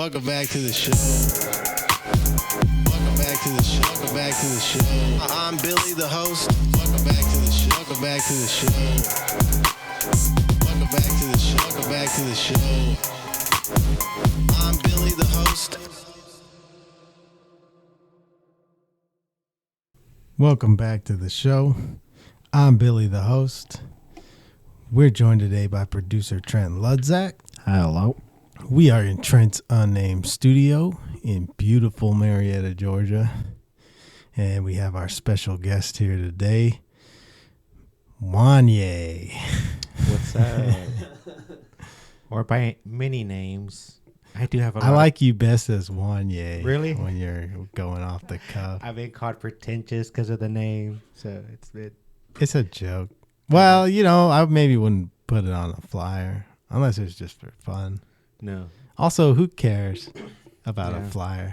Welcome back to the show. Welcome back to the show. Welcome back to the show. I'm Billy, the host. Welcome back to the show. Welcome back to the show. Welcome back to the show. Welcome back to the show. I'm Billy, the host. Welcome back to the show. I'm Billy, the host. We're joined today by producer Trent Ludzak. Hello. We are in Trent's unnamed studio in beautiful Marietta, Georgia. And we have our special guest here today, Juanye. What's up? Or by many names. I do have a lot. I like you best as Juanye. Really? When you're going off the cuff. I've been called pretentious because of the name. So It's a joke. Well, you know, I maybe wouldn't put it on a flyer unless it's just for fun. No. Also, who cares about Yeah. a flyer?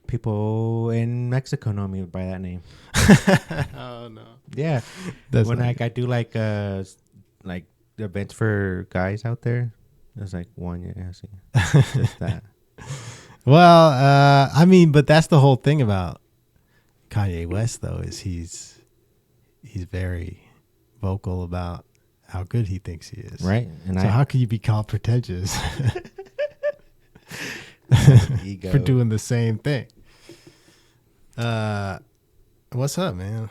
People in Mexico know me by that name. Oh, no. Yeah. That's when not I do like events for guys out there, it's like one year. Just that. Well, I mean, but that's the whole thing about Kanye West, though, is he's very vocal about how good he thinks he is. Right. And So how can you be called pretentious ego. for doing the same thing? What's up, man?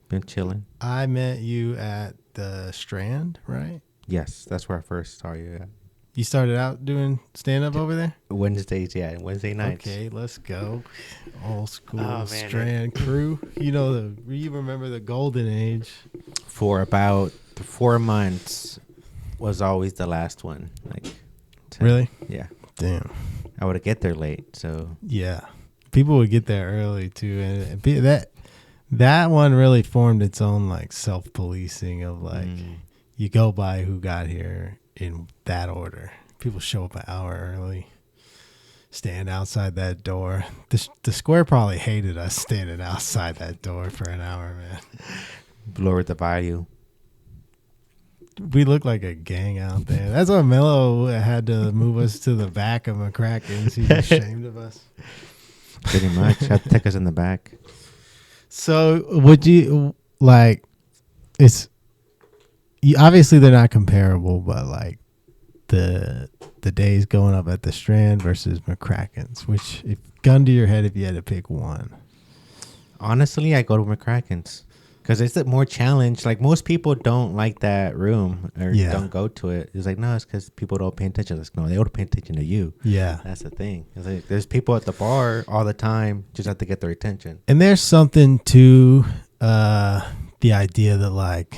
Been chilling. I met you at the Strand, right? Yes, that's where I first saw you at. You started out doing stand-up over there? Wednesdays, yeah, Wednesday nights. Okay, let's go. Old school Oh, man. Strand crew. You remember the golden age. For about 4 months was always the last one. Really? Yeah. Damn. I would get there late, so Yeah. People would get there early too, and that one really formed its own like self-policing of like you go by who got here in that order. People show up an hour early, stand outside that door. The square probably hated us standing outside that door for an hour, man. lowered the value. We look like a gang out there. That's why Mello had to move us to the back of McCracken's. He's ashamed of us. Pretty much. Had to take us in the back. So would you like? Obviously they're not comparable, but like the days going up at the Strand versus McCracken's, which if gun to your head, if you had to pick one. Honestly, I go to McCracken's because it's a more challenge. Like most people don't like that room or don't go to it. It's like, no, it's because people don't pay attention. It's like, no, they don't pay attention to you. Yeah. That's the thing. It's like, there's people at the bar all the time. Just have to get their attention. And there's something to the idea that like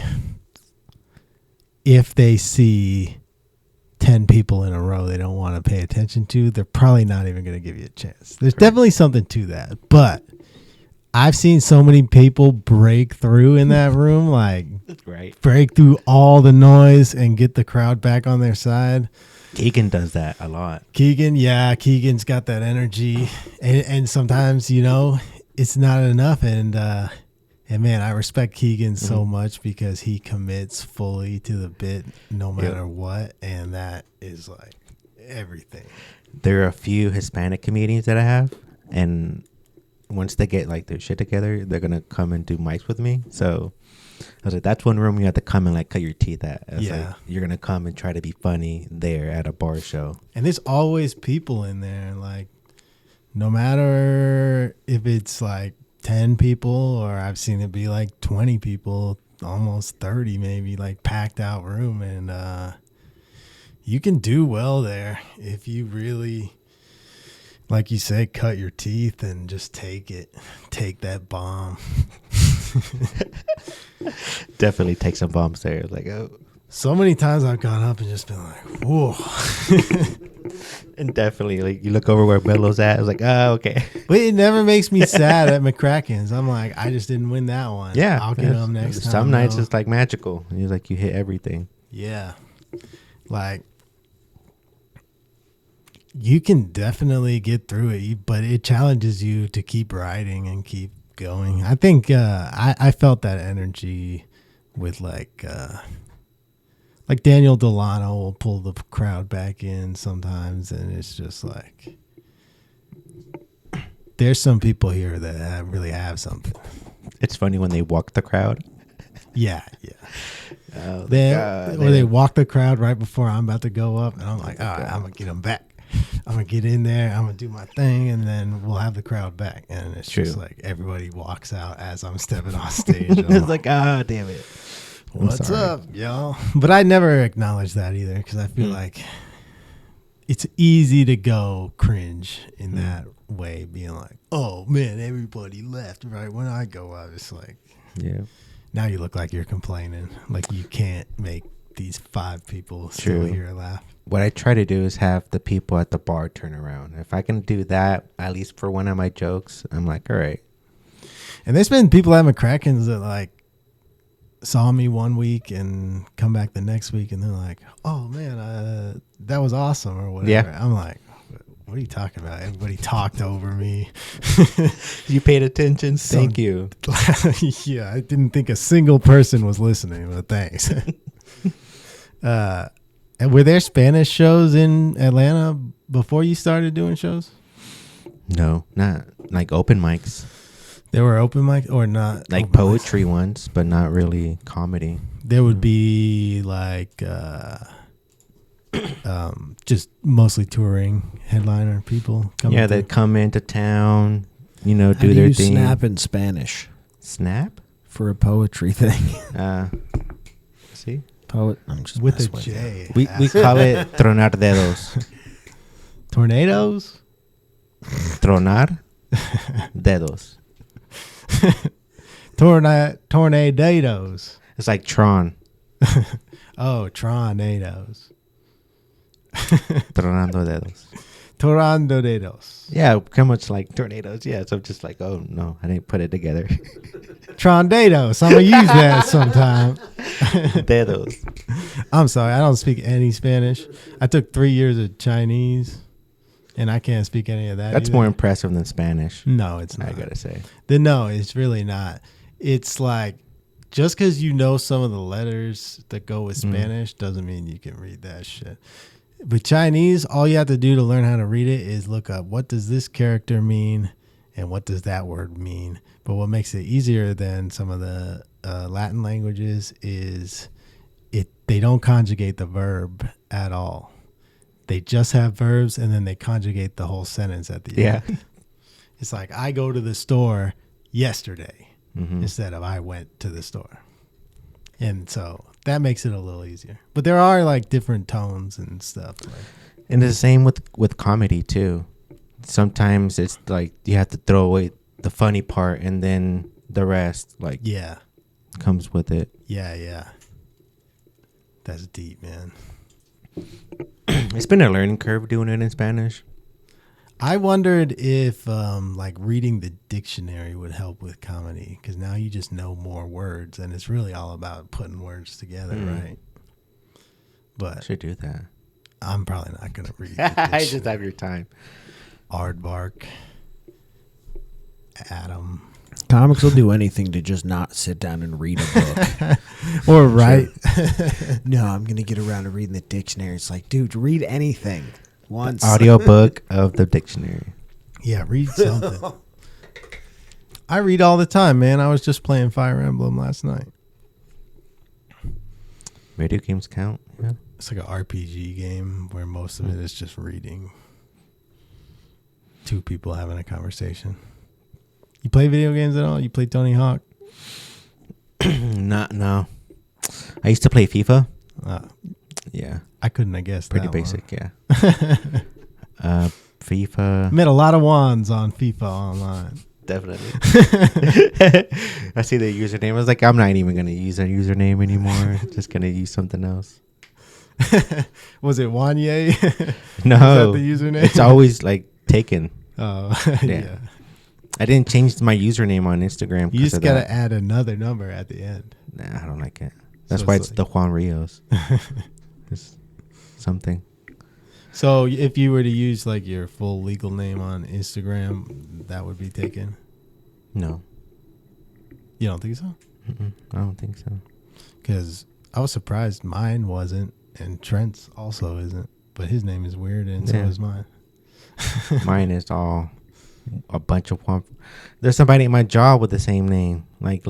if they see 10 people in a row they don't want to pay attention to, they're probably not even going to give you a chance. There's definitely something to that. But I've seen so many people break through in that room, like break through all the noise and get the crowd back on their side. Keegan does that a lot. Keegan's got that energy. And sometimes, it's not enough. And man, I respect Keegan so much because he commits fully to the bit no matter what. And that is like everything. There are a few Hispanic comedians that I have, and once they get like their shit together, they're gonna come and do mics with me. So I was like, that's one room you have to come and like cut your teeth at. Like, you're gonna come and try to be funny there at a bar show. And there's always people in there, like no matter if it's like 10 people or I've seen it be like 20 people, almost 30 maybe, like packed out room. And you can do well there if you really, like you say, cut your teeth and just take that bomb. Definitely take some bombs there. Like, oh. So many times I've gone up and just been like, whoa. And definitely, like, you look over where Melo's at. I was like, oh, okay. But it never makes me sad at McCracken's. I'm like, I just didn't win that one. Yeah. I'll get them next time. Some nights it's like magical. It's like you hit everything. Yeah. Like, you can definitely get through it, but it challenges you to keep writing and keep going. I think I felt that energy with like Like Daniel Delano will pull the crowd back in sometimes, and it's just like there's some people here that really have something. It's funny when they walk the crowd. Yeah. Oh, They walk the crowd right before I'm about to go up, and I'm like, all right, I'm gonna get them back. I'm gonna get in there. I'm gonna do my thing, and then we'll have the crowd back. And it's just like everybody walks out as I'm stepping on stage. It's like, damn it. What's up, y'all? But I never acknowledge that either because I feel like it's easy to go cringe in that way, being like, oh man, everybody left right when I go up. It's like, yeah. Now you look like you're complaining, like you can't make these 5 people still here laugh. What I try to do is have the people at the bar turn around. If I can do that, at least for one of my jokes, I'm like, all right. And there's been people at McCracken's that like saw me one week and come back the next week, and they're like, oh man, that was awesome or whatever. Yeah. I'm like, what are you talking about? Everybody talked over me. You paid attention. Thank you. Yeah, I didn't think a single person was listening, but thanks. And were there Spanish shows in Atlanta before you started doing shows? No, not like open mics. There were open mics or not? Like poetry ones, but not really comedy. There would be like just mostly touring headliner people coming. Yeah, they'd come into town, do their thing. Snap in Spanish? Snap? For a poetry thing. See? Poet. I'm just with a J. We call it tronar dedos. Tornadoes? Tronar dedos. Tornadoes. It's like Tron. Oh, tornadoes. Tronando dedos. Tornando dedos. Yeah, pretty much like tornadoes. Yeah, so I'm just like, oh no, I didn't put it together. Trondados. I'm going to use that sometime. Dedos. I'm sorry, I don't speak any Spanish. I took 3 years of Chinese, and I can't speak any of that. That's either. more impressive than Spanish. No, it's not. I gotta say. No, it's really not. It's like, just because you know some of the letters that go with Spanish doesn't mean you can read that shit. With Chinese, all you have to do to learn how to read it is look up what does this character mean and what does that word mean. But what makes it easier than some of the Latin languages is they don't conjugate the verb at all. They just have verbs and then they conjugate the whole sentence at the end. It's like, I go to the store yesterday instead of I went to the store. And so that makes it a little easier. But there are like different tones and stuff. And the same with comedy too. Sometimes it's like you have to throw away the funny part and then the rest comes with it. Yeah. That's deep, man. It's been a learning curve doing it in Spanish. I wondered if like reading the dictionary would help with comedy, because now you just know more words and it's really all about putting words together, right? But I should do that. I'm probably not going to read the I just have your time. Aardvark, Adam. Comics will do anything to just not sit down and read a book. Or write. No, I'm going to get around to reading the dictionary. It's like, dude, read anything once. Audiobook of the dictionary. Yeah, read something. I read all the time, man. I was just playing Fire Emblem last night. Video games count? Yeah. It's like an RPG game where most of it is just reading. 2 people having a conversation. You play video games at all? You play Tony Hawk? No. I used to play FIFA. Yeah. I couldn't have guessed Pretty that basic, one. Yeah. FIFA. Met a lot of wands on FIFA online. Definitely. I see the username. I was like, I'm not even going to use a username anymore. Just going to use something else. Was it Juanye? No. Is that the username? It's always like taken. Oh, yeah. I didn't change my username on Instagram. You just got to add another number at the end. Nah, I don't like it. That's why it's the Juan Rios. It's something. So if you were to use like your full legal name on Instagram, that would be taken? No. You don't think so? I don't think so. Because I was surprised mine wasn't, and Trent's also isn't. But his name is weird, and so is mine. Mine is all a bunch of one. There's somebody in my job with the same name, like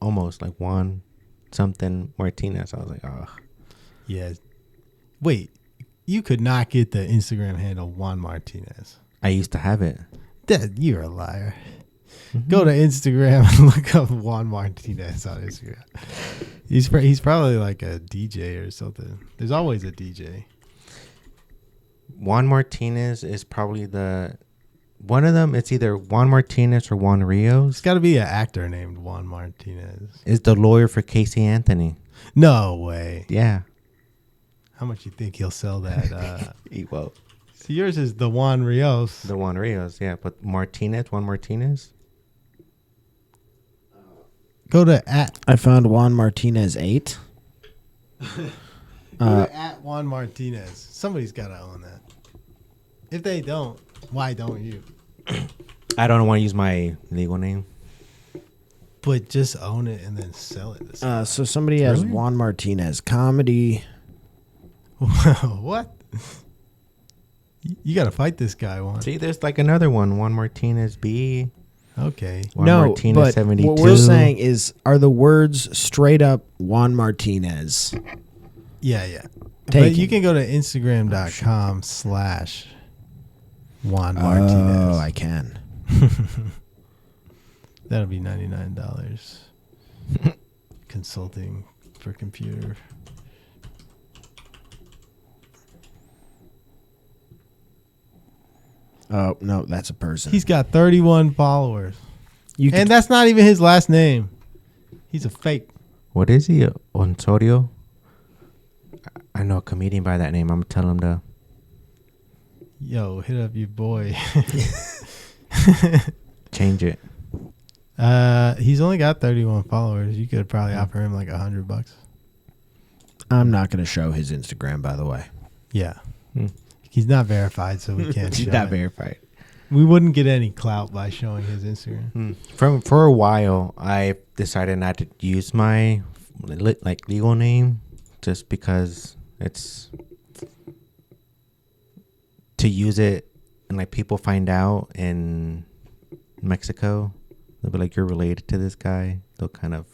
almost like Juan something Martinez. I was like, oh. Yeah. Wait, you could not get the Instagram handle Juan Martinez. I used to have it. You're a liar. Mm-hmm. Go to Instagram and look up Juan Martinez on Instagram. He's probably like a DJ or something. There's always a DJ. Juan Martinez is probably one of them. It's either Juan Martinez or Juan Rios. It's got to be an actor named Juan Martinez. Is the lawyer for Casey Anthony? No way. Yeah. How much you think he'll sell that? He won't. So yours is the Juan Rios. The Juan Rios, yeah. But Juan Martinez. Go to I found Juan Martinez 8. Go to at Juan Martinez. Somebody's got to own that. If they don't, why don't you? I don't want to use my legal name. But just own it and then sell it. So somebody has Juan Martinez comedy. What? You got to fight this guy, Juan. See, there's like another one, Juan Martinez B. Okay. Juan Martinez but 72. What we're saying is, are the words straight up Juan Martinez? Yeah. But you can go to Instagram.com/Juan Martinez. Oh, I can. That'll be $99. Consulting for computer. Oh, no, that's a person. He's got 31 followers. And that's not even his last name. He's a fake. What is he? Onsorio? I know a comedian by that name. I'm going to tell him to. Yo, hit up your boy. Change it. He's only got 31 followers. You could probably offer him like $100. I'm not going to show his Instagram, by the way. Yeah. He's not verified, so we can't show He's not it. verified. We wouldn't get any clout by showing his Instagram. For a while, I decided not to use my legal name just because it's to use it and like people find out in Mexico, they'll be like, you're related to this guy. They'll kind of.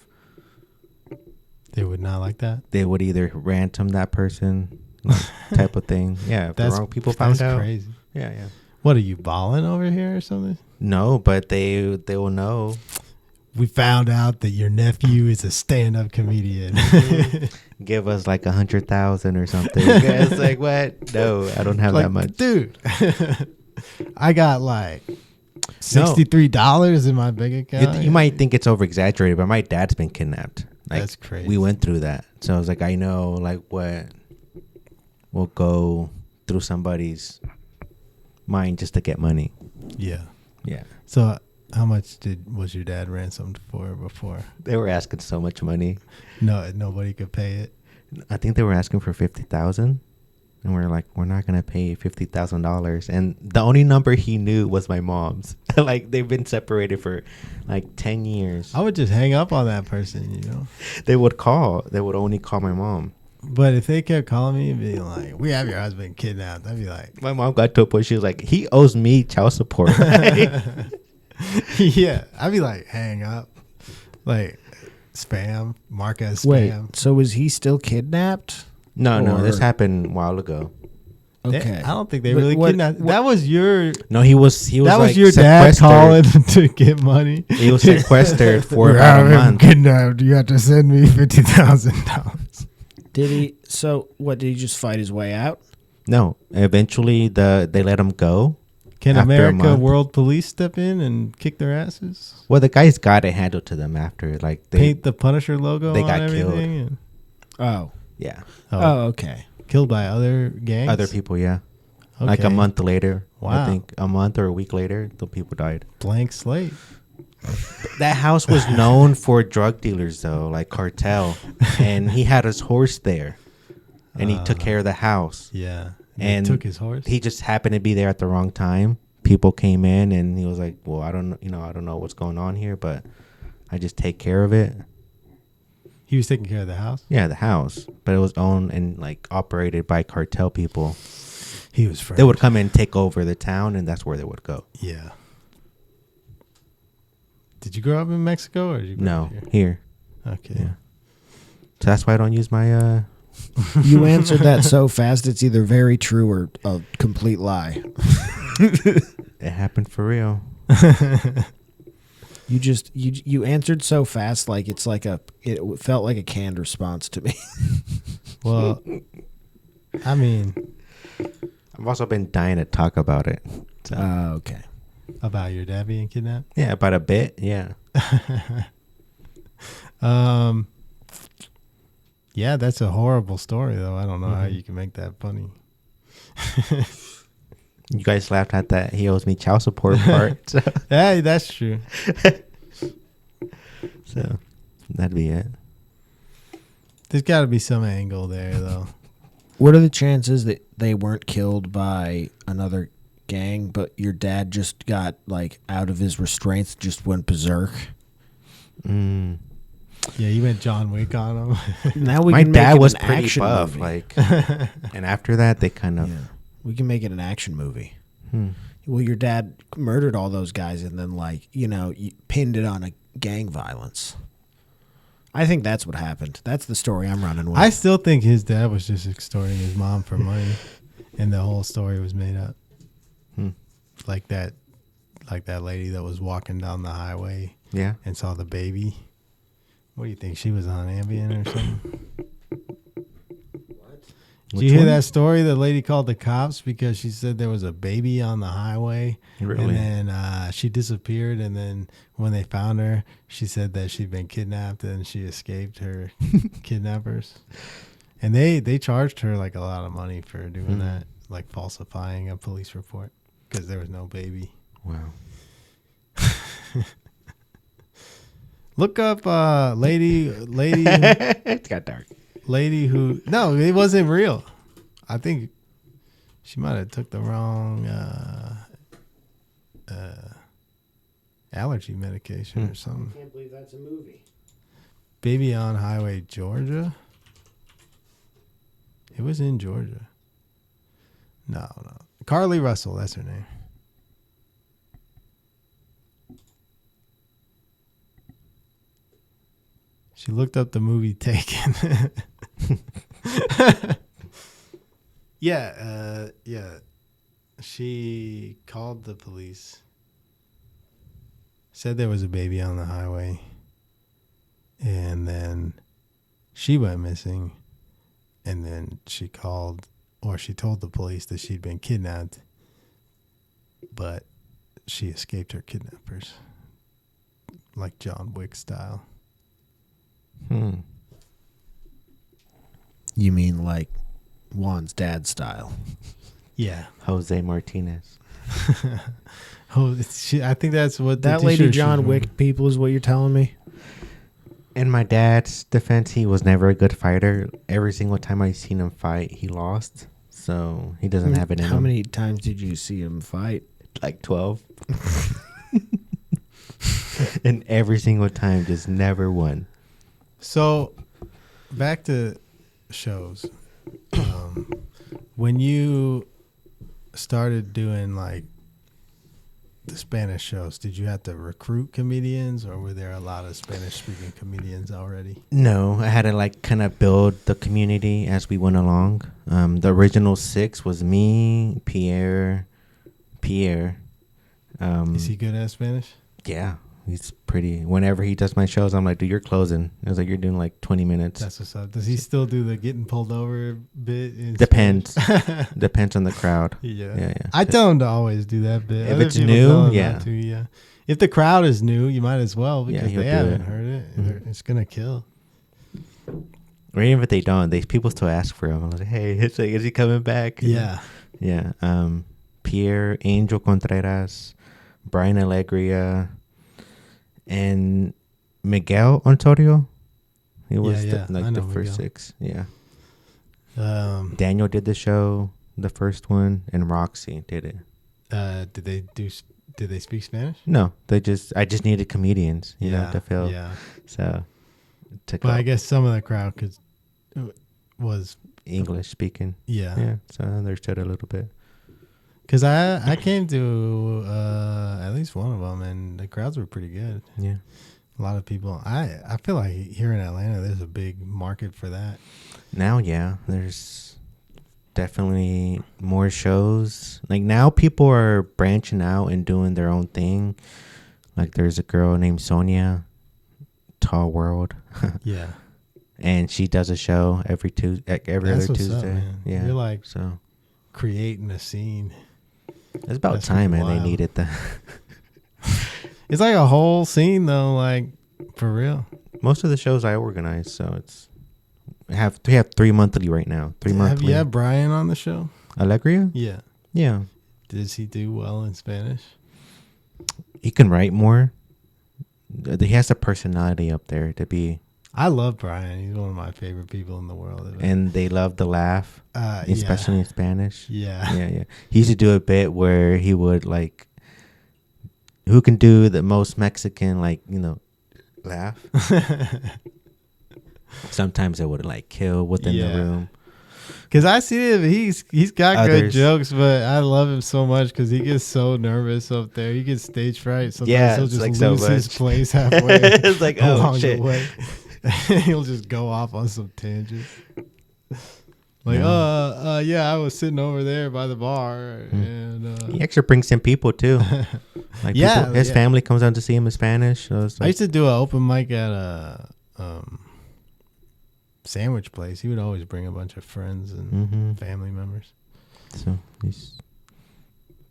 They would not like that. They would either ransom that person, type of thing. Yeah, if the wrong people found out. That's crazy. Yeah. What are you balling over here or something? No, but they will know. We found out that your nephew is a stand-up comedian. Give us like 100,000 or something. It's like, what? No, I don't have that much, dude. I got like $63 in my bank account. You might think it's over exaggerated, but my dad's been kidnapped. Like, that's crazy. We went through that, so I was like, I know, like what will go through somebody's mind just to get money. Yeah. So how much was your dad ransomed for before? They were asking so much money. No, nobody could pay it. I think they were asking for $50,000, and we're like, we're not gonna pay $50,000. And the only number he knew was my mom's. Like they've been separated for like 10 years. I would just hang up on that person, you know. They would call. They would only call my mom. But if they kept calling me and being like, we have your husband kidnapped, I'd be like, my mom got to a point, she was like, he owes me child support. Yeah, I'd be like, hang up. Like, spam, mark as spam. Wait, so was he still kidnapped? No, this happened a while ago. Okay. I don't think they really kidnapped. That was your. No, he was. That was like your dad calling to get money. He was sequestered for about a month. Kidnapped. You have to send me $50,000. Did he? So what? Did he just fight his way out? No. Eventually, they let him go. Can America World Police step in and kick their asses? Well, the guys got it handled to them after. Like paint the Punisher logo. They on got everything. Oh. Yeah. Oh, okay. Killed by other gangs? Other people, yeah. Okay. Like a month later. Wow. I think a month or a week later, the people died. Blank slate. That house was known for drug dealers, though, like cartel. And he had his horse there. And he took care of the house. Yeah. And took his horse? He just happened to be there at the wrong time. People came in and he was like, well, I don't know what's going on here, but I just take care of it. He was taking care of the house? Yeah, the house. But it was owned and like operated by cartel people. He was French. They would come and take over the town, and that's where they would go. Yeah. Did you grow up in Mexico or did you grow up here? Okay. Yeah. So that's why I don't use my You answered that so fast, it's either very true or a complete lie. it happened for real. You answered so fast, like it felt like a canned response to me. Well, I mean, I've also been dying to talk about it. So. Okay. About your dad being kidnapped? Yeah, about a bit. Yeah. Yeah, that's a horrible story, though. I don't know how you can make that funny. You guys laughed at that. He owes me child support part. So. Hey, that's true. So that'd be it. There's got to be some angle there, though. What are the chances that they weren't killed by another gang, but your dad just got like out of his restraints, just went berserk? Mm. Yeah, you went John Wick on him. Now we My can dad make it was an pretty action buff, movie. like, and after that they kind of. Yeah. We can make it an action movie. Well, your dad murdered all those guys and then, like, you pinned it on a gang violence. I think that's what happened. That's the story I'm running with. I still think his dad was just extorting his mom for money, and the whole story was made up. Like that lady that was walking down the highway, and saw the baby. What do you think? She was on Ambien or something? Did you hear that story? The lady called the cops because she said there was a baby on the highway. Really? And then she disappeared. And then when they found her, she said that she'd been kidnapped and she escaped her kidnappers. And they charged her like a lot of money for doing that, like falsifying a police report because there was no baby. Wow. Look up lady. It got dark. Lady who it wasn't real. I think she might have took the wrong allergy medication or something. I can't believe that's a movie. Baby on Highway, Georgia. It was in Georgia. No. Carly Russell, that's her name. She looked up the movie Taken. Yeah. She called the police. Said there was a baby on the highway. And then she went missing. And then she told the police that she'd been kidnapped. But she escaped her kidnappers. Like John Wick style. You mean like Juan's dad style? Yeah. Jose Martinez. I think that's what That lady John Wick people is what you're telling me? In my dad's defense, he was never a good fighter. Every single time I seen him fight, he lost. So he doesn't have it in him. How many times did you see him fight? Like 12. And every single time, just never won. So, back to shows. When you started doing like the Spanish shows, did you have to recruit comedians, or were there a lot of Spanish-speaking comedians already? No, I had to like kind of build the community as we went along. The original 6 was me, Pierre. Is he good at Spanish? Yeah. He's pretty. Whenever he does my shows, I'm like, dude, you're closing. I was like, you're doing like 20 minutes. That's what's up. Does he still do the getting pulled over bit? Depends. Depends on the crowd. Yeah. I tell him to always do that bit. If Other it's people new, tell him yeah. not to, yeah. If the crowd is new, you might as well because he'll they do haven't it. heard it. Mhm. It's gonna kill. Or even if they don't, people still ask for him. I was like, hey, it's like, is he coming back? Yeah. Yeah. Pierre, Angel Contreras, Brian Alegria, and Miguel Ontorio. He was I the know first Miguel. 6. Yeah. Daniel did the show, the first one, and Roxy did it. Did they speak Spanish? No, I just needed comedians, you know, to fill. Yeah. So took But I up guess some of the crowd was English speaking. yeah. Yeah, so I understood a little bit. Because I came to at least one of them, and the crowds were pretty good. Yeah. A lot of people. I feel like here in Atlanta, there's a big market for that. Now, yeah, there's definitely more shows. Like now, people are branching out and doing their own thing. Like there's a girl named Sonia, Tall World. Yeah. And she does a show every That's other what's Tuesday. up, man. Yeah, You're like so creating a scene. it's about That's time, pretty man. They wild. needed that. It's like a whole scene though, like for real. Most of the shows I organize, so we have 3 monthly right now. 3 monthly. Have you had Brian on the show? Alegria? Yeah. Yeah, Does he do well in Spanish? he can write more. He has a personality up there to be, I love Brian. He's one of my favorite people in the world. and they love to laugh, especially in Spanish. Yeah. Yeah. He used to do a bit where he would like, who can do the most Mexican, like, laugh. Sometimes it would like kill within the room. Because I see him, he's got good Others. jokes, but I love him so much because he gets so nervous up there. He gets stage fright. Sometimes Yeah, he'll it's just like so lose his much. place halfway. It's like, oh, along shit. the way. He'll just go off on some tangent. Like, No. yeah, I was sitting over there by the bar, and He actually brings in people too. Like Yeah, people, his yeah. family comes out to see him in Spanish. So it's I like, used to do an open mic at a sandwich place. He would always bring a bunch of friends and family members. so he's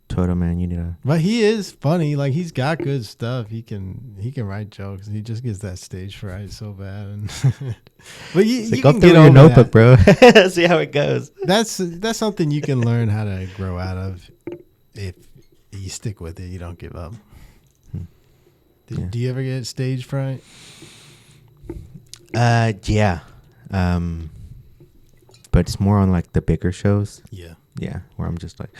total, man. You need to. But he is funny. Like he's got good stuff. He can write jokes. He just gets that stage fright so bad. And but you Go can through get your over notebook, that. bro. See how it goes. That's something you can learn how to grow out of if you stick with it. You don't give up. Yeah. Do you ever get stage fright? Yeah. But it's more on like the bigger shows. Yeah. Yeah, where I'm just like,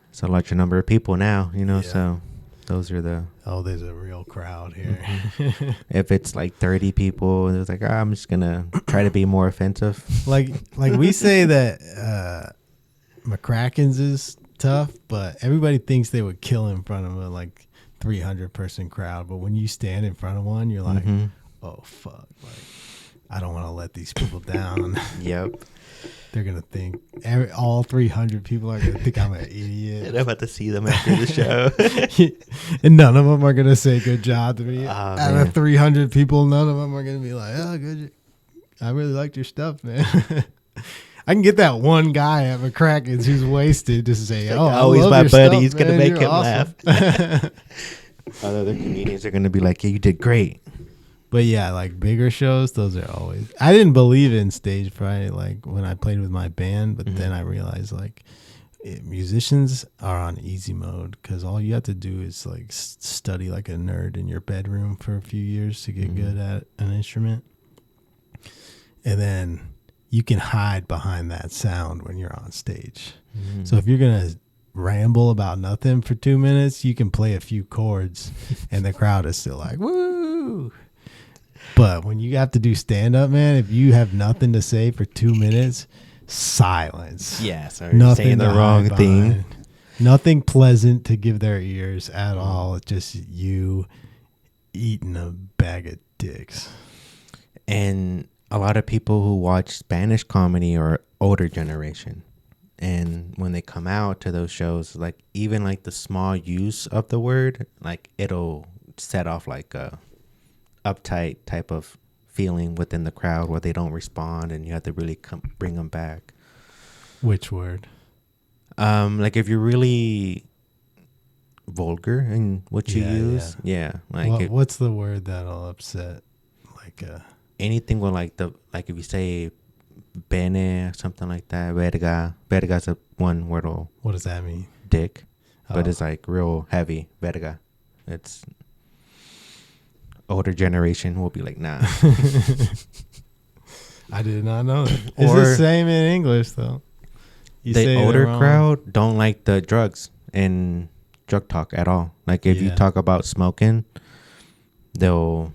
it's a larger number of people now, Yeah. so those are the, Oh, there's a real crowd here. if it's like 30 people, it's like, I'm just going to try to be more offensive. like we say that McCracken's is tough, but everybody thinks they would kill in front of a like 300 person crowd. But when you stand in front of one, you're like, oh fuck, like I don't want to let these people down. Yep. They're gonna think all 300 people are gonna think I'm an And idiot, I'm about to see them after the show. and none of them are gonna say good job to me. Oh, Out man. of 300 people, none of them are gonna be like, oh, good. I really liked your stuff, man. I can get that one guy at McCracken's who's wasted to say, Like, "Oh, I oh, he's love my your buddy. stuff, He's gonna man. make You're him awesome." laugh. Other comedians are going to be like, yeah, you did great. But yeah, like bigger shows, those are always. I didn't believe in stage fright like when I played with my band, but then I realized like musicians are on easy mode because all you have to do is like study like a nerd in your bedroom for a few years to get good at an instrument, and then you can hide behind that sound when you're on stage. So if you're gonna ramble about nothing for 2 minutes, you can play a few chords, and the crowd is still like woo. But when you have to do stand up, man, if you have nothing to say for 2 minutes, silence. Yeah, sorry. Nothing Saying the to wrong hide thing. behind. Nothing pleasant to give their ears at all. It's just you eating a bag of dicks. And a lot of people who watch Spanish comedy are older generation. And when they come out to those shows, like even like the small use of the word, like it'll set off like a uptight type of feeling within the crowd where they don't respond, and you have to really bring them back. Which word? Like if you're really vulgar in what you use, like What's the word that'll upset? Like anything with like if you say bene or something like that, verga's a one word, what does that mean? dick, but Oh. it's like real heavy, verga. It's older generation will be like, nah. I did not know that. It's Or- the same in English though. You say The it older wrong. crowd don't like the drugs and drug talk at all. Like if you Yeah. talk about smoking, they'll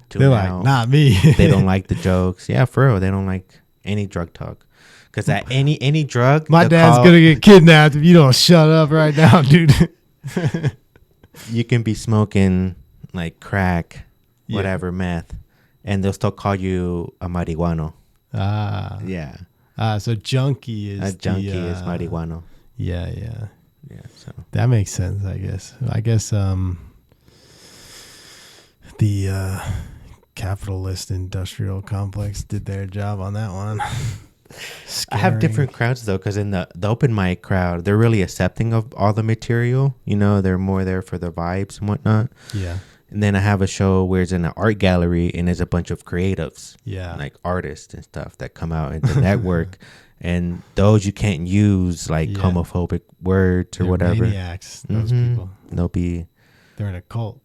tune They're out. like, not me. They don't like the jokes. Yeah, for real. They don't like any drug talk. Because at any drug, My dad's gonna get kidnapped if you don't shut up right now, dude. you can be smoking like crack, Yeah. whatever, meth, and they'll still call you a marihuano. Yeah. So junkie is A junkie is marihuano. Yeah. Yeah. So That makes sense, I guess. The capitalist industrial complex did their job on that one. I have Scary. different crowds though, because in the open mic crowd, they're really accepting of all the material. You know, they're more there for the vibes and whatnot. Yeah. And then I have a show where it's in an art gallery and there's a bunch of creatives, Yeah. like artists and stuff that come out into network. And those you can't use like Yeah. homophobic words or They're whatever. maniacs, those Mhm. people. They're in a cult.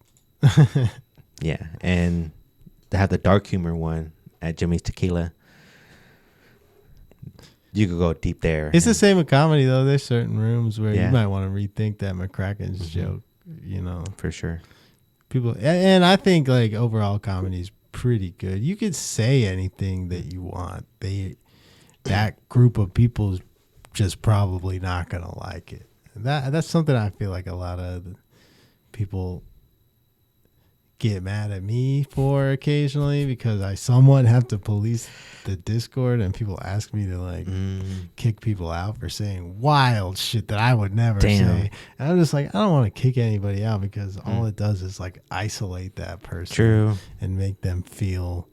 Yeah. And they have the dark humor one at Jimmy's Tequila. You could go deep there. It's the same with comedy, though. There's certain rooms where Yeah. you might want to rethink that McCracken's Mhm. joke, you know. For sure. People, and I think like overall comedy is pretty good. You could say anything that you want. That group of people is just probably not gonna like it. That's something I feel like a lot of people get mad at me for occasionally, because I somewhat have to police the Discord and people ask me to like kick people out for saying wild shit that I would never say. And I'm just like, I don't want to kick anybody out, because all it does is like isolate that person. True. And make them feel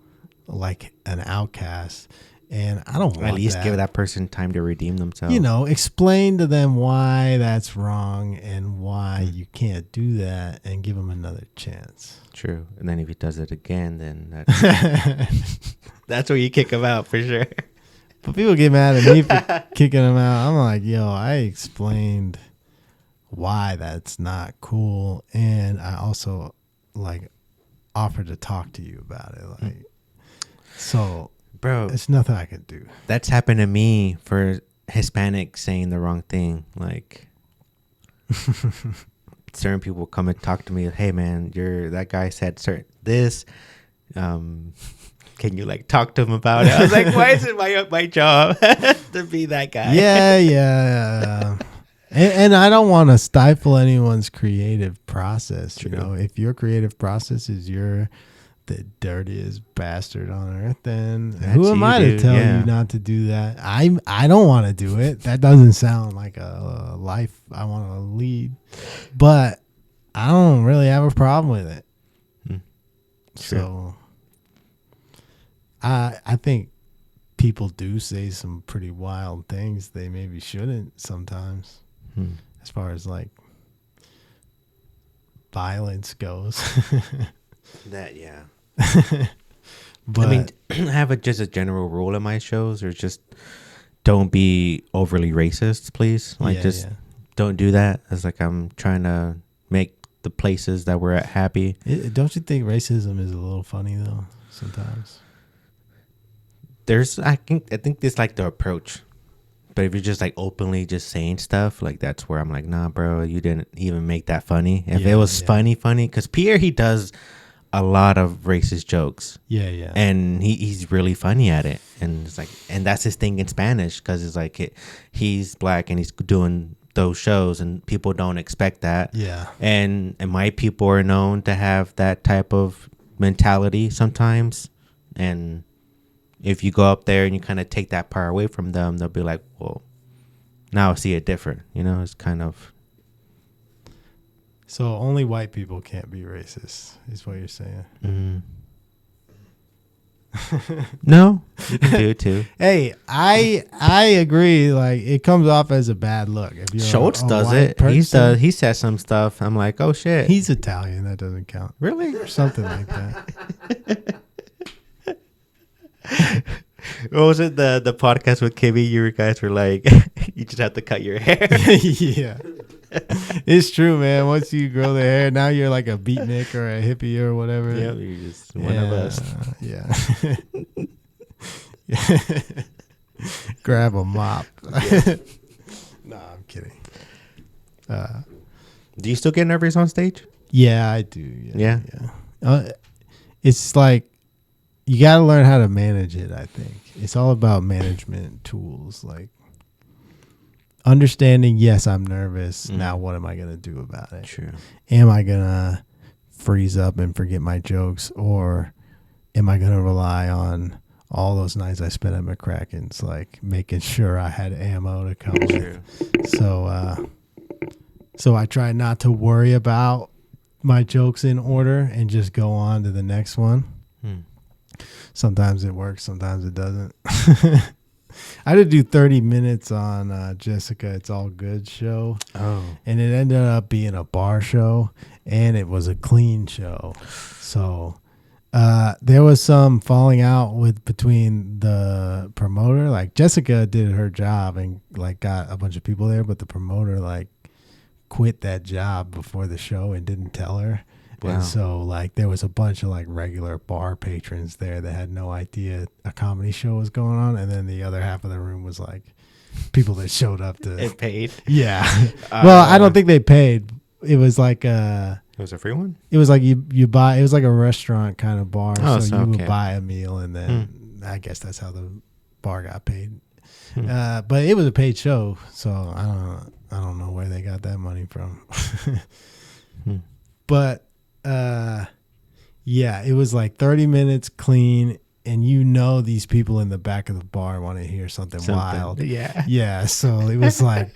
like an outcast. And I don't want At least that. give that person time to redeem themselves. You know, explain to them why that's wrong and why you can't do that, and give them another chance. True. And then if he does it again, then that's where you kick him out for sure. But people get mad at me for kicking them out. I'm like, yo, I explained why that's not cool, and I also like offered to talk to you about it. Like, so, Bro, it's nothing I can do. that's happened to me for Hispanic saying the wrong thing. Like, certain people come and talk to me. Hey, man, that guy said this. Can you like talk to him about it? I was like, why is it my job to be that guy? Yeah. And I don't want to stifle anyone's creative process. True. You know, if your creative process is you're the dirtiest bastard on earth, then who am I to tell you not to do that? I don't want to do it. That doesn't sound like a life I want to lead, but I don't really have a problem with it. So I think people do say some pretty wild things they maybe shouldn't sometimes, as far as like violence goes. Yeah. But I mean, I have just a general rule in my shows, or just don't be overly racist, please. Like, don't do that. It's like I'm trying to make the places that we're at happy. Don't you think racism is a little funny though sometimes? I think it's like the approach. But if you're just like openly just saying stuff, like that's where I'm like, nah, bro, you didn't even make that funny. If it was funny, because Pierre, he does a lot of racist jokes. Yeah. And he's really funny at it. And it's like, and that's his thing in Spanish, because it's like he's black and he's doing those shows and people don't expect that. Yeah. And my people are known to have that type of mentality sometimes. And if you go up there and you kind of take that power away from them, they'll be like, well, now I see it different. You know, it's kind of. So only white people can't be racist, is what you're saying. No, you can do it too. Hey, I agree. Like, it comes off as a bad look. If you're Schultz a does white it. person. He says some stuff. I'm like, oh shit. He's Italian. That doesn't count. Really? Or something like that. What was it? The podcast with Kimmy? You guys were like, you just have to cut your hair. Yeah. It's true, man. Once you grow the hair, now you're like a beatnik or a hippie or whatever. Yeah, you're just one of us. Yeah. Grab a mop. No, I'm kidding. Do you still get nervous on stage? Yeah, I do. Yeah. it's like you got to learn how to manage it. I think it's all about management tools, like understanding. Yes, I'm nervous. Now, what am I gonna do about it? True. Am I gonna freeze up and forget my jokes, or am I gonna rely on all those nights I spent at McCracken's, like making sure I had ammo to come with? So I try not to worry about my jokes in order and just go on to the next one. Sometimes it works, sometimes it doesn't. I did do 30 minutes on Jessica It's All Good show. Oh. And it ended up being a bar show, and it was a clean show. So there was some falling out between the promoter. Like Jessica did her job and like got a bunch of people there, but the promoter like quit that job before the show and didn't tell her. Wow. And so like there was a bunch of like regular bar patrons there that had no idea a comedy show was going on, and then the other half of the room was like people that showed up to It paid. Yeah. Well, I don't think they paid. It was like it was a free one? It was like you buy, it was like a restaurant kind of bar. Oh, so you would buy a meal, and then I guess that's how the bar got paid. But it was a paid show, so I don't know where they got that money from. But yeah, it was like 30 minutes clean, and these people in the back of the bar want to hear something wild. Yeah, so it was like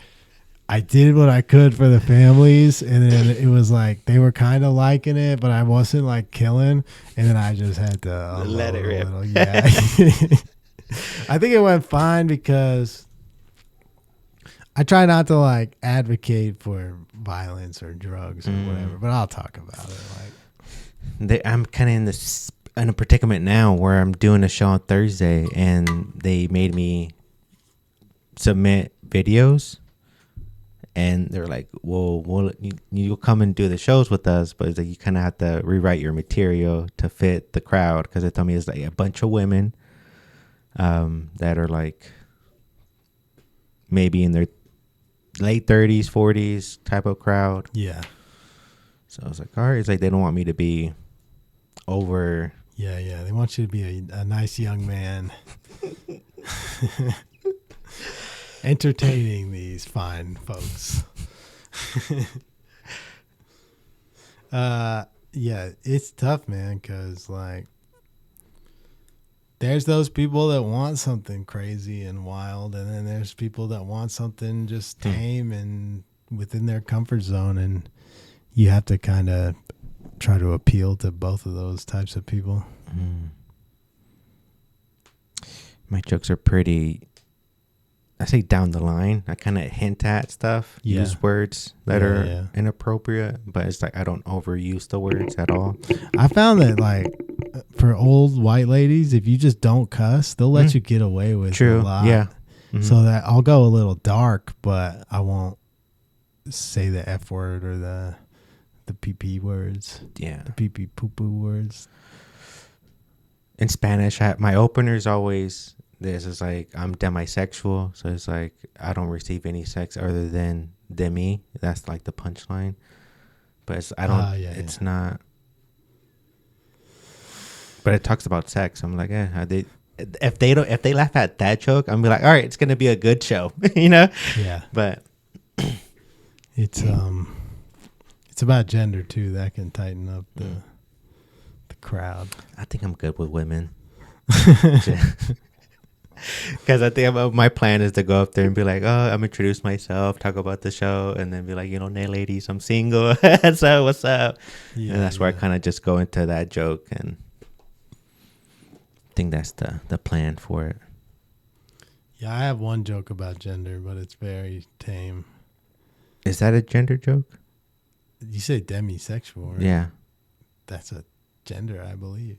I did what I could for the families, and then it was like they were kind of liking it, but I wasn't like killing, and then I just had to let it rip. Yeah. I think it went fine because I try not to like advocate for violence or drugs or whatever, but I'll talk about it. Like, I'm kind of in a predicament now where I'm doing a show on Thursday, and they made me submit videos, and they're like, "Well, you'll come and do the shows with us, but it's like you kind of have to rewrite your material to fit the crowd," because they told me it's like a bunch of women that are like maybe in their late 30s, 40s type of crowd. Yeah. So I was like, all right. It's like they don't want me to be over. Yeah. They want you to be a nice young man entertaining these fine folks. Yeah, it's tough, man, because like there's those people that want something crazy and wild, and then there's people that want something just tame and within their comfort zone, and you have to kind of try to appeal to both of those types of people. My jokes are pretty, I say down the line. I kind of hint at stuff, use words that are inappropriate, but it's like I don't overuse the words at all. I found that like for old white ladies, if you just don't cuss, they'll let you get away with a lot. Yeah. So that I'll go a little dark, but I won't say the F word or the PP words. Yeah. The PP poo poo words. In Spanish, my opener's always this is like I'm demisexual, so it's like I don't receive any sex other than demi. That's like the punchline. But it's not. But it talks about sex. I'm like, if they laugh at that joke, I'm be like, all right, it's gonna be a good show, you know? Yeah. But it's about gender too. That can tighten up the crowd. I think I'm good with women. Because I think my plan is to go up there and be like, oh, I'm introduce myself, talk about the show, and then be like, nay, ladies, I'm single. So what's up? Yeah, and that's where I kind of just go into that joke, and I think that's the plan for it. Yeah, I have one joke about gender, but it's very tame. Is that a gender joke? You say demisexual, right? Yeah. That's a gender, I believe.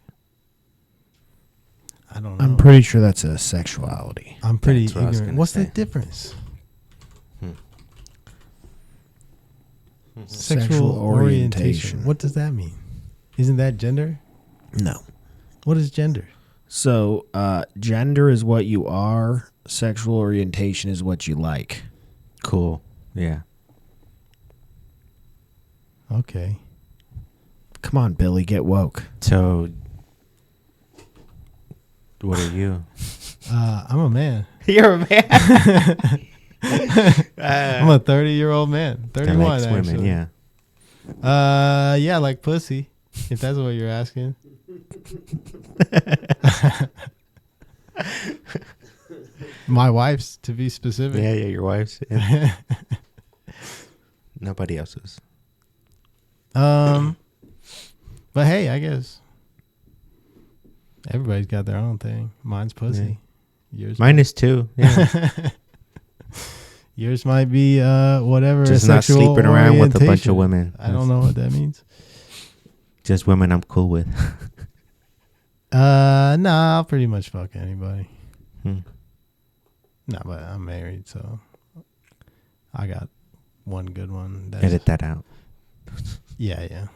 I don't know. I'm pretty sure that's a sexuality. I'm pretty ignorant. What's the difference? Sexual orientation. What does that mean? Isn't that gender? No. What is gender? So, gender is what you are. Sexual orientation is what you like. Cool. Yeah. Okay. Come on, Billy, get woke. So What are you? I'm a man. You're a man. I'm a 30-year-old man. 31, likes actually. women, yeah. Yeah, like pussy, if that's what you're asking. My wife's, to be specific. Yeah, your wife's. Yeah. Nobody else's. But hey, I guess everybody's got their own thing. Mine's pussy. Yours. Mine is too. Yeah. Yours might be whatever. Just not sleeping around with a bunch of women. I don't know what that means. Just women I'm cool with. Nah, I'll pretty much fuck anybody. Nah, but I'm married, so I got one good one. Edit that out. Yeah.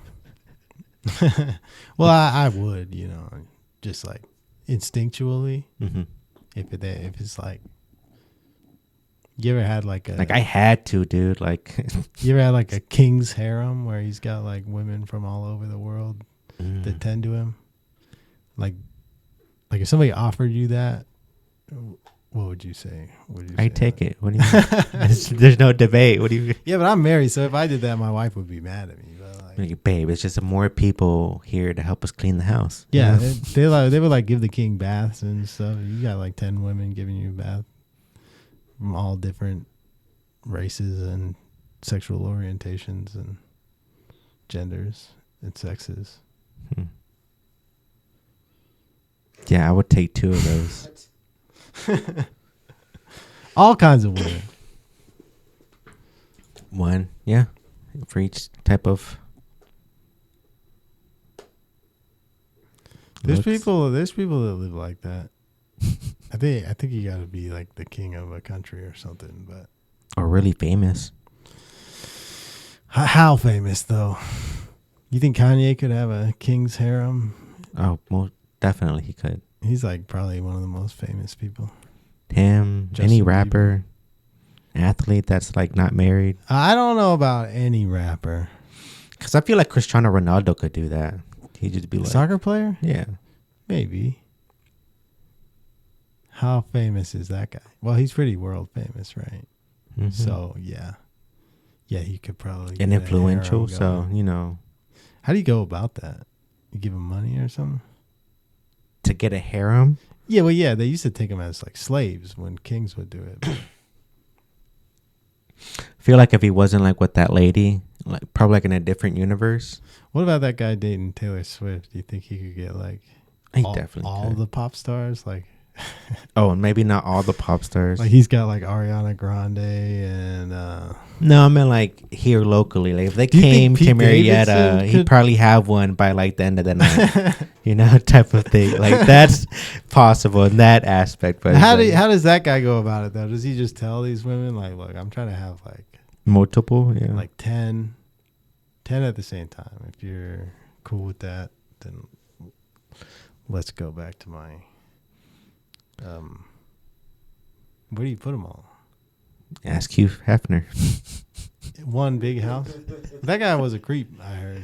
Well, I would, just like instinctually. Mm-hmm. If it's like, you ever had like I had to, dude. You ever had like a king's harem where he's got like women from all over the world that tend to him? Like if somebody offered you that, what would you say? I take it. What do you mean? There's no debate. What do you? Yeah, but I'm married, so if I did that, my wife would be mad at me. But babe, it's just more people here to help us clean the house. Yeah, they would like give the king baths and stuff. You got like 10 women giving you a bath from all different races and sexual orientations and genders and sexes. Yeah, I would take 2 of those. All kinds of women. One, yeah, for each type of. There's people that live like that. I think you got to be like the king of a country or something, but or really famous. How famous though? You think Kanye could have a king's harem? Oh, most definitely he could. He's like probably one of the most famous people. Him, Justin any rapper, athlete that's like not married. I don't know about any rapper. Because I feel like Cristiano Ronaldo could do that. He'd just be like soccer player. Yeah, maybe. How famous is that guy? Well, he's pretty world famous, right? Mm-hmm. So yeah, he could probably and influential. So how do you go about that? You give him money or something to get a harem? Yeah, well, yeah, they used to take them as like slaves when kings would do it. I feel like if he wasn't like with that lady, like probably like in a different universe. What about that guy dating Taylor Swift? Do you think he could get like all the pop stars? Like, oh, and maybe not all the pop stars. Like he's got like Ariana Grande and no, I mean like here locally. Like if they came to Marietta, he'd probably have one by like the end of the night. Type of thing. Like that's possible in that aspect. But how does that guy go about it though? Does he just tell these women like, look, I'm trying to have like multiple, yeah, like 10 at the same time. If you're cool with that, then let's go back to my where do you put them all? Ask Hugh Hefner. One big house. That guy was a creep, I heard.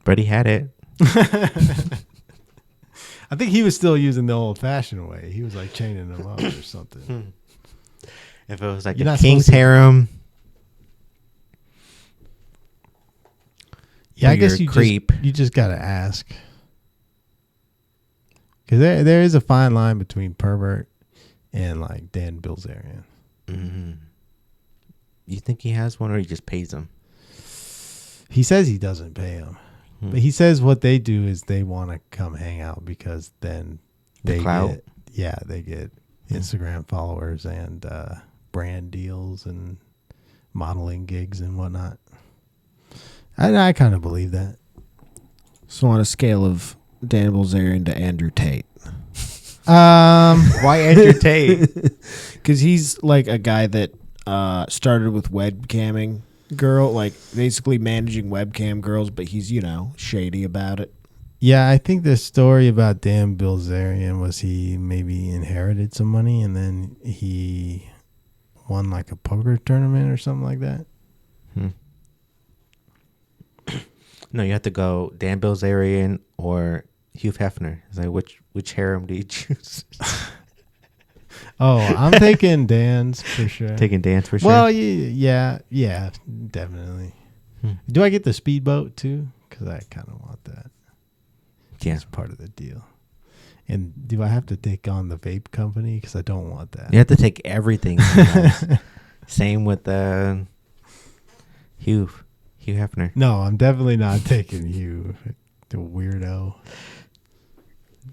But he had it. I think he was still using the old-fashioned way. He was like chaining them up or something. If it was like a king's harem. Yeah, I guess you just got to ask. Because there is a fine line between pervert and like Dan Bilzerian. Mm-hmm. You think he has one or he just pays them? He says he doesn't pay them. But he says what they do is they want to come hang out because then they get Instagram followers and brand deals and modeling gigs and whatnot. I kind of believe that. So on a scale of Dan Bilzerian to Andrew Tate. Why Andrew Tate? Because he's like a guy that started with webcamming girl, like basically managing webcam girls, but he's, shady about it. Yeah, I think the story about Dan Bilzerian was he maybe inherited some money and then he won like a poker tournament or something like that. No, you have to go Dan Bilzerian or Hugh Hefner. It's like which harem do you choose? Oh, I'm taking Dan's for sure. Taking Dan's for sure. Well, yeah, definitely. Do I get the speedboat too? Because I kind of want that. Yeah. It's part of the deal. And do I have to take on the vape company? Because I don't want that. You have to take everything. Same with Hugh Hefner. No, I'm definitely not taking you, the weirdo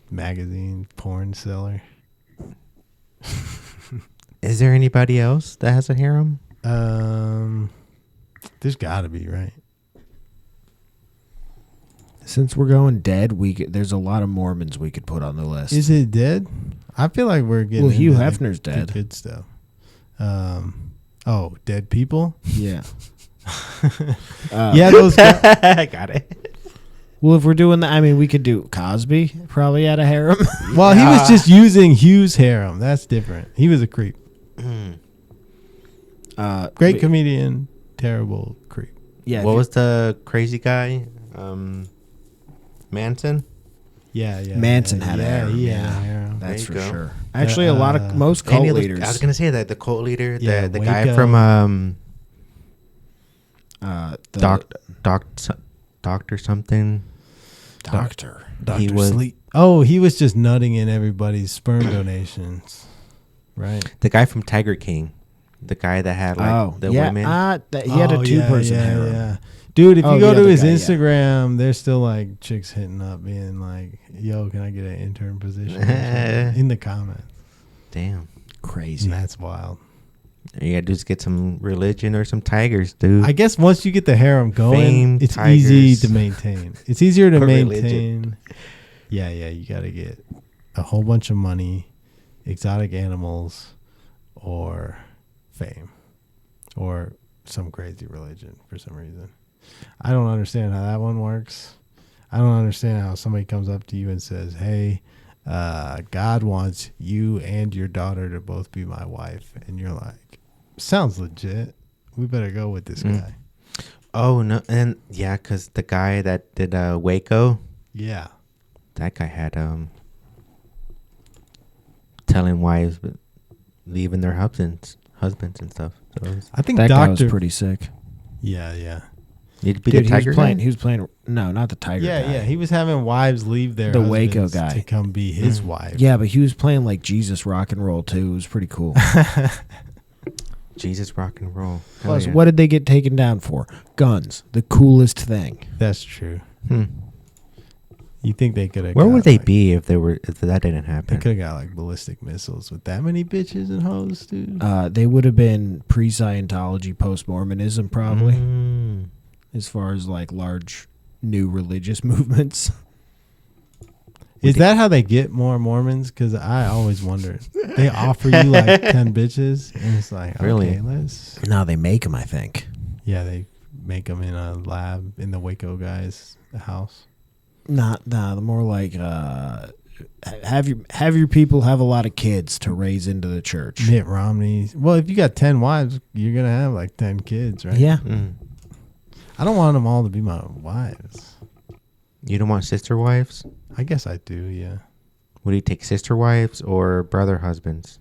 magazine porn seller. Is there anybody else that has a harem? There's got to be, right? Since we're going dead, there's a lot of Mormons we could put on the list. Is it dead? I feel like we're getting. Well, Hugh into Hefner's the dead. Good stuff. Dead people. Yeah. Yeah, those. I got it. Well, if we're doing that, I mean, we could do Cosby. Probably had a harem. Well, he was just using Hugh's harem. That's different. He was a creep. Great comedian, terrible creep. Yeah. What was the crazy guy? Manson? Yeah. Manson had a harem. He had Yeah. a harem. That's for There you go. sure. Actually, a lot of most cult leaders. I was gonna say that the cult leader, Yeah, the Waco. guy from The Doctor something. doctor. He Dr. was- Sleep. Oh, he was just nutting in everybody's sperm donations. Right. The guy from Tiger King, the guy that had like the women. He had a two-person harem. Yeah. Dude, if Oh, you the go to other his guy, yeah. Instagram, there's still like chicks hitting up being like, yo, can I get an intern position? or something? In the comments. Damn, Crazy. And that's wild. you gotta just get some religion or some tigers, dude. I guess once you get the harem going, Fame, it's tigers. easy to maintain. It's easier to Or maintain. religion. Yeah, you got to get a whole bunch of money, exotic animals, or fame, or some crazy religion for some reason. I don't understand how that one works. I don't understand how somebody comes up to you and says, hey, God wants you and your daughter to both be my wife. And you're like, sounds legit. We better go with this guy. Oh no, and yeah, because the guy that did Waco, Yeah. that guy had telling wives but leaving their husbands and stuff. So it was, I think That guy was Doctor. pretty sick. Yeah. need to be Dude, the tiger guy? he was playing. No, not the tiger guy. Yeah. He was having wives leave their The Waco husbands guy. to come be his wife. Yeah, but he was playing like Jesus rock and roll too. It was pretty cool. Jesus rock and roll. Hell Plus, yeah. what did they get taken down for? Guns. The coolest thing. That's true. Hmm. You think they could have? Where would they be if that didn't They happen? could have got like ballistic missiles with that many bitches and hoes, dude. They would have been pre-Scientology, post-Mormonism, probably, Mm. as far as like large new religious movements. Is that how they get more Mormons? Because I always wondered. They offer you like 10 bitches, and it's like, Really? okay, let's. Now they make them, I think. Yeah, they make them in a lab in the Waco guy's house. The more like have your people have a lot of kids to raise into the church. Mitt Romney. Well, if you got 10 wives, you're gonna have like 10 kids, right? Yeah. Mm. I don't want them all to be my wives. You don't want sister wives? I guess I do. Yeah. Would you take sister wives or brother husbands?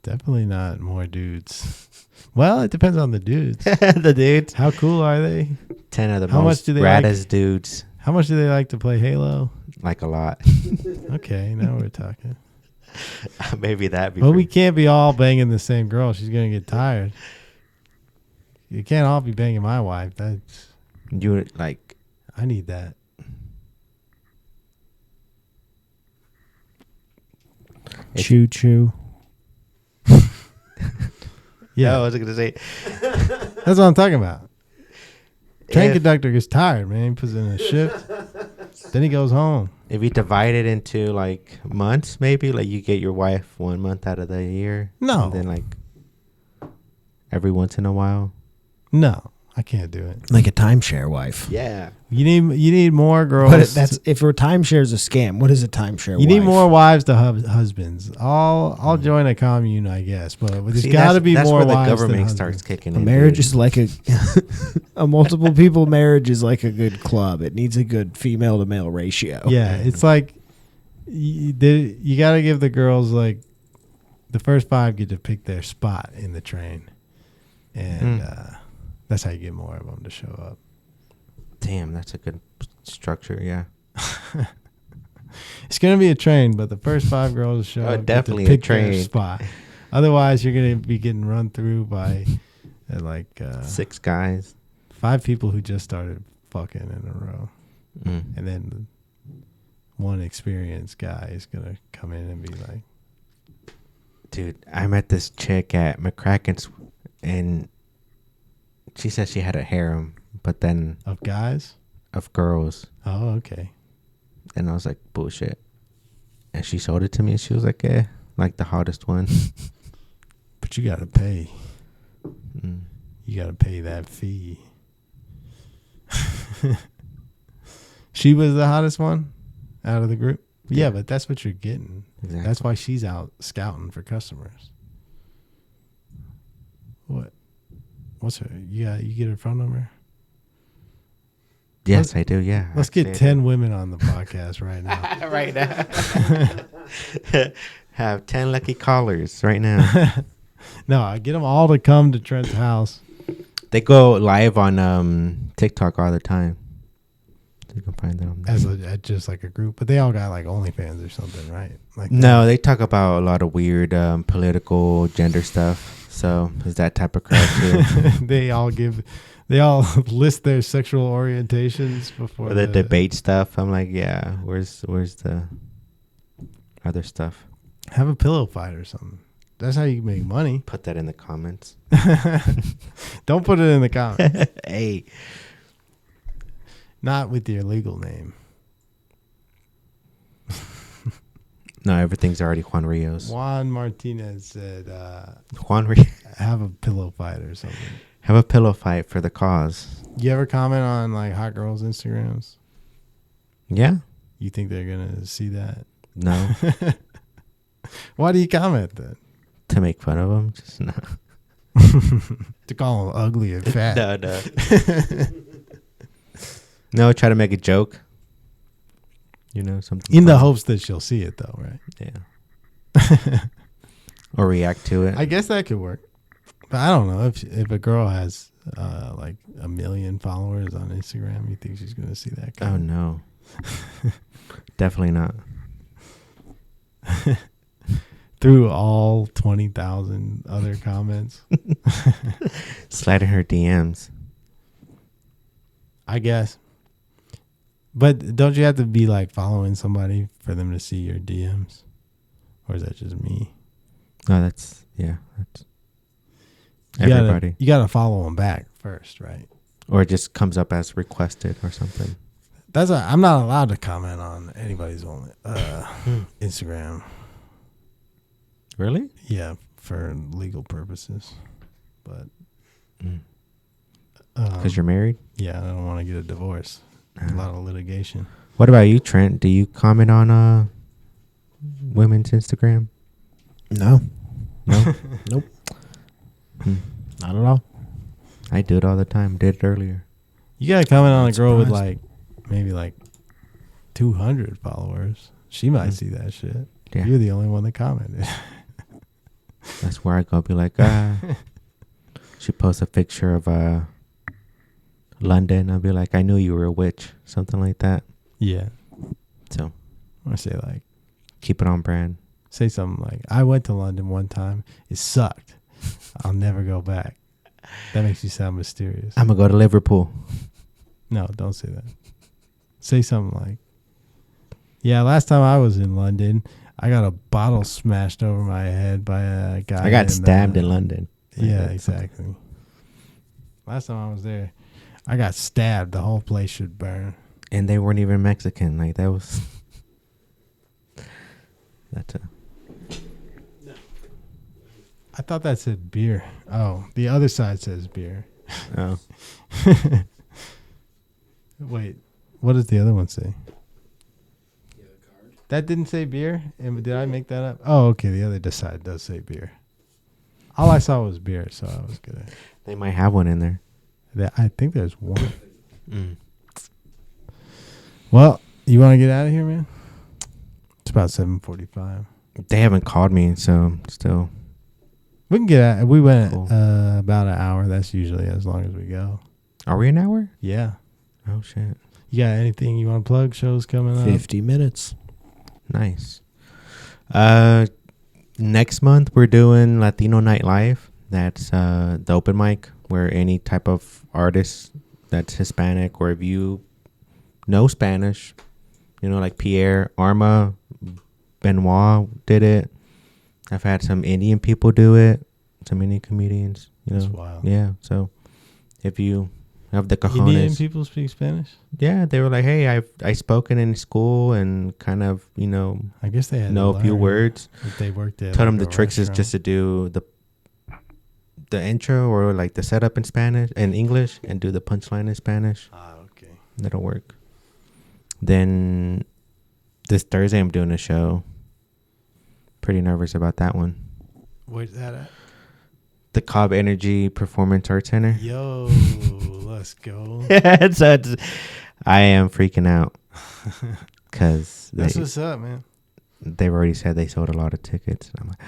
Definitely not more dudes. Well, it depends on the dudes. The dudes. How cool are they? 10 of the How much most do they raddest dudes. How much do they like to play Halo? Like a lot. Okay, now we're talking. Maybe that. But we can't be all banging the same girl. She's gonna get tired. You can't all be banging my wife. That's You would like. I need that. Choo choo. Yeah, I was gonna say. That's what I'm talking about. Train If- conductor gets tired, man. He puts in a shift. Then he goes home. If you divide it into like months, maybe like you get your wife 1 month out of the year. No. And then like every once in a while. No, I can't do it. Like a timeshare wife. Yeah. You need more girls. But that's if a timeshare is a scam. What is a timeshare? You wife? need more wives to husbands. I'll join a commune, I guess, but there's got to be that's more where the wives government than starts husbands. kicking A in. marriage dude. is like a multiple people marriage is like a good club. It needs a good female to male ratio. Yeah, it's like you got to give the girls like the first 5 get to pick their spot in the train, and that's how you get more of them to show up. Damn, that's a good structure. Yeah. It's gonna be a train, but the first 5 girls to show up definitely a get to pick their train. spot. Otherwise, you're gonna be getting run through by 6 guys. 5 people who just started fucking in a row, Mm. and then one experienced guy is gonna come in and be like, Dude, I met this chick at McCracken's, and she said she had a harem, but then of guys. of girls. Oh, okay. And I was like, bullshit. And she showed it to me, and she was like, eh, like the hottest one. But you gotta pay. Mm. You gotta pay that fee. She was the hottest one out of the group. Yeah, but that's what you're getting. Exactly. That's why she's out scouting for customers. What's her? You get her phone number? Yes, I do. Yeah. Let's actually, get I 10 women on the podcast right now. do. Right now. Have 10 lucky callers right now. No, I get them all to come to Trent's house. They go live on TikTok all the time. You can find them. As just like a group, but they all got like OnlyFans or something, right? Like No, they talk about a lot of weird political gender stuff. So it's that type of crowd too. they all list their sexual orientations before Or the debate stuff. I'm like, yeah, where's the other stuff? Have a pillow fight or something. That's how you make money. Put that in the comments. Don't put it in the comments. Hey. Not with your legal name. No, everything's already Juan Rios. Juan Martinez said, Juan Rios. have a pillow fight or something. Have a pillow fight for the cause. You ever comment on like hot girls' Instagrams? Yeah? You think they're going to see that? No. Why do you comment then? To make fun of them? Just no. To call them ugly and fat. No. No, try to make a joke. You know, something. In the funny. hopes that she'll see it though, right? Yeah. Or react to it. I guess that could work. But I don't know if a girl has like 1 million followers on Instagram, you think she's going to see that? Oh, no. Definitely not. Through all 20,000 other comments. Slide in her DMs. I guess. But don't you have to be like following somebody for them to see your DMs? Or is that just me? Oh, that's everybody. You gotta follow them back first, right? Or it just comes up as requested or something. I'm not allowed to comment on anybody's Instagram. Really? Yeah, for legal purposes. But Because you're married? yeah, I don't want to get a divorce. A lot of litigation. What about you, Trent? Do you comment on women's Instagram? No. No? Nope. Not at all. I do it all the time. Did it earlier. You gotta comment on a girl with surprised. like maybe like 200 followers. She might see that shit. Yeah. You're the only one that commented. That's where I go be like, she posts a picture of London. I'll be like, I knew you were a witch. Something like that. Yeah. So I say like, keep it on brand. say something like, I went to London one time. It sucked. I'll never go back. That makes you sound mysterious. I'm going to go to Liverpool. No, don't say that. Say something like, yeah, last time I was in London, I got a bottle smashed over my head by a guy. I got stabbed in London. Yeah, exactly. Last time I was there, I got stabbed. The whole place should burn. And they weren't even Mexican. Like, that was... That's a... I thought that said beer. Oh, the other side says beer. Oh. Wait, what does the other one say? That didn't say beer? And did I make that up? Oh, okay. The other side does say beer. All I saw was beer, so I was good. They might have one in there. I think there's one. Well, you want to get out of here, man? It's about 7:45. They haven't called me, so still. We can get out. We went Cool. about an hour. That's usually as long as we go. Are we an hour? Yeah. Oh, shit. You got anything you want to plug? Shows coming up? 50 minutes. Nice. Next month we're doing Latino Night Live. That's the open mic where any type of artist that's Hispanic, or if you know Spanish, like Pierre, Arma, Benoit did it. I've had some Indian people do it, some Indian comedians. That's wild. Yeah. So if you have the cojones, Indian people speak Spanish? yeah, they were like, hey, I spoken in school and kind of I guess they had know a few words. If they worked at Told them like the a tricks is restaurant. just to do the intro or like the setup in Spanish and English, and do the punchline in Spanish. Ah, okay. That'll work. Then this Thursday I'm doing a show. Pretty nervous about that one. Where's that at? The Cobb Energy Performance Arts Center. Yo, let's go. So I am freaking out because That's what's up, man. they've already said they sold a lot of tickets. I'm like,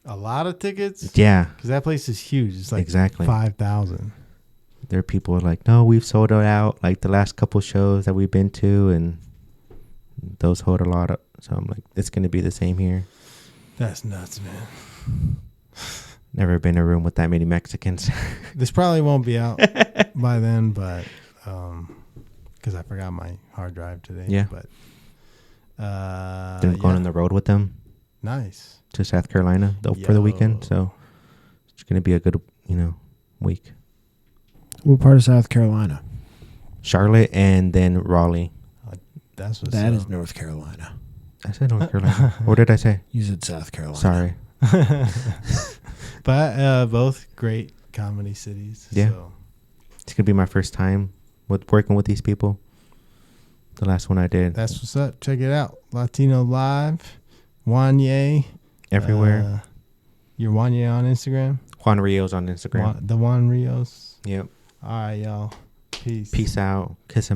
A lot of tickets? yeah, Because that place is huge. It's like exactly. 5,000. There are people who are like, no, we've sold it out like the last couple shows that we've been to, and those hold a lot of. So I'm like, it's going to be the same here. That's nuts, man. Never been in a room with that many Mexicans. This probably won't be out by then, but because I forgot my hard drive today. Yeah. But Been going on the road with them nice. to South Carolina for the weekend. Yo. So it's going to be a good, week. What part of South Carolina? Charlotte and then Raleigh. That's what's That up. is North Carolina. I said North Carolina. What did I say? You said South Carolina. Sorry. But both great comedy cities. Yeah. So. It's going to be my first time with working with these people. The last one I did. That's what's up. Check it out. Latino Live. Juanye. Everywhere. You're Juanye on Instagram? Juan Rios on Instagram. The Juan Rios. Yep. All right, y'all. Peace. Peace out. Kiss a